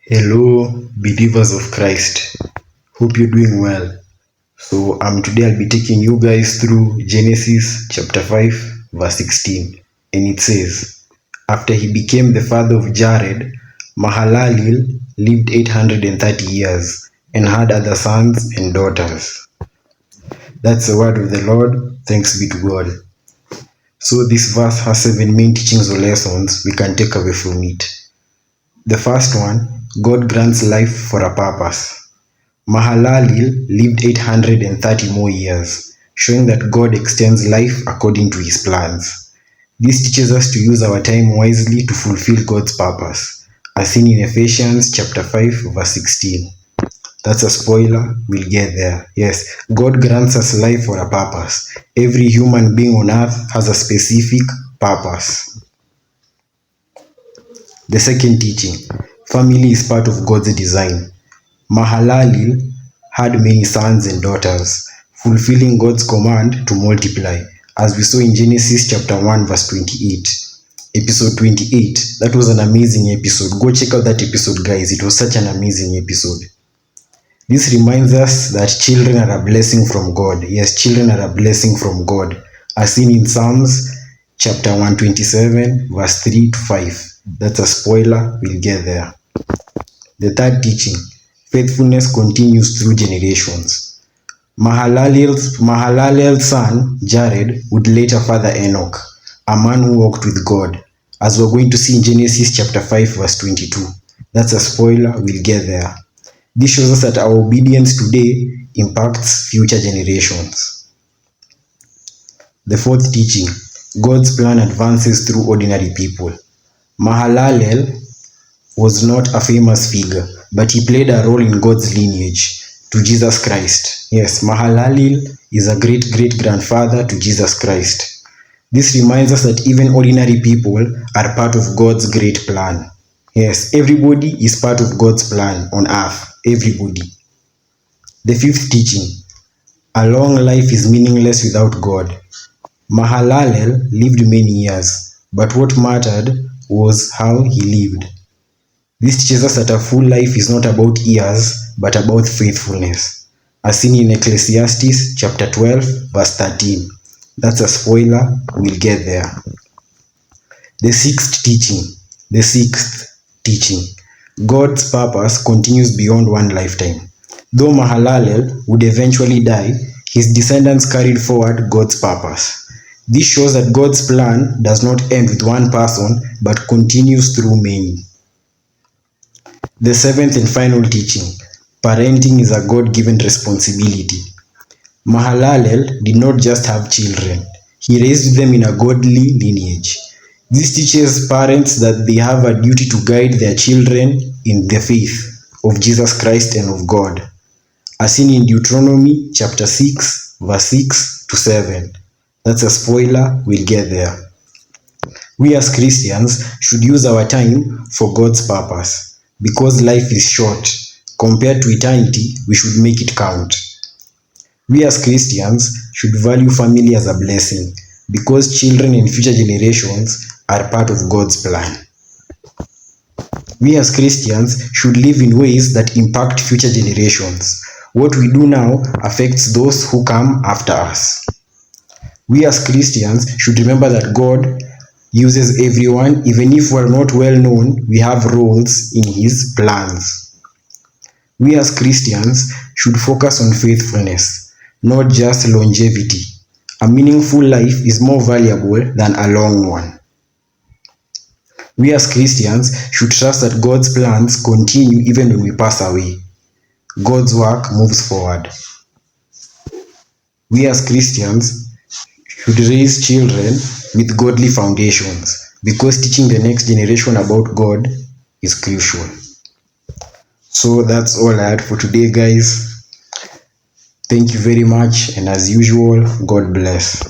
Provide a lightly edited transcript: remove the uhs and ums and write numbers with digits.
Hello, believers of Christ. Hope you're doing well. So, today I'll be taking you guys through Genesis chapter 5, verse 16. And it says, after he became the father of Jared, Mahalaleel lived 830 years and had other sons and daughters. That's the word of the Lord. Thanks be to God. So, this verse has 7 main teachings or lessons we can take away from it. The first one, God grants life for a purpose. Mahalaleel lived 830 more years, showing that God extends life according to his plans. This teaches us to use our time wisely to fulfill God's purpose, as seen in Ephesians chapter 5 verse 16. That's a spoiler, we'll get there. Yes, God grants us life for a purpose. Every human being on earth has a specific purpose. The second teaching, family is part of God's design. Mahalaleel had many sons and daughters, fulfilling God's command to multiply, as we saw in Genesis chapter 1 verse 28. Episode 28, that was an amazing episode. Go check out that episode, guys. It was such an amazing episode. This reminds us that children are a blessing from God. Yes, children are a blessing from God, as seen in Psalms chapter 127 verse 3 to 5. That's a spoiler, we'll get there. The third teaching, faithfulness continues through generations. Mahalaleel's son, Jared, would later father Enoch, a man who walked with God, as we're going to see in Genesis chapter 5 verse 22. That's a spoiler, we'll get there. This shows us that our obedience today impacts future generations. The fourth teaching, God's plan advances through ordinary people. Mahalaleel was not a famous figure, but he played a role in God's lineage to Jesus Christ. Yes, Mahalaleel is a great-great-grandfather to Jesus Christ. This reminds us that even ordinary people are part of God's great plan. Yes, everybody is part of God's plan on earth. Everybody. The fifth teaching, a long life is meaningless without God. Mahalaleel lived many years, but what mattered was how he lived. This teaches us that a full life is not about years, but about faithfulness, as seen in Ecclesiastes chapter 12 verse 13. That's a spoiler, we'll get there. The sixth teaching, God's purpose continues beyond one lifetime. Though Mahalaleel would eventually die, his descendants carried forward God's purpose. This shows that God's plan does not end with one person, but continues through many. The seventh and final teaching, parenting is a God-given responsibility. Mahalaleel did not just have children, he raised them in a godly lineage. This teaches parents that they have a duty to guide their children in the faith of Jesus Christ and of God, as seen in Deuteronomy chapter 6 verse 6 to 7. That's a spoiler, we'll get there. We as Christians should use our time for God's purpose. Because life is short, compared to eternity, we should make it count. We as Christians should value family as a blessing, because children and future generations are part of God's plan. We as Christians should live in ways that impact future generations. What we do now affects those who come after us. We as Christians should remember that God uses everyone. Even if we're not well known, we have roles in his plans. We as Christians should focus on faithfulness, not just longevity. A meaningful life is more valuable than a long one. We as Christians should trust that God's plans continue even when we pass away. God's work moves forward. We as Christians should raise children with godly foundations, because teaching the next generation about God is crucial. So that's all I had for today, guys. Thank you very much, and as usual, God bless.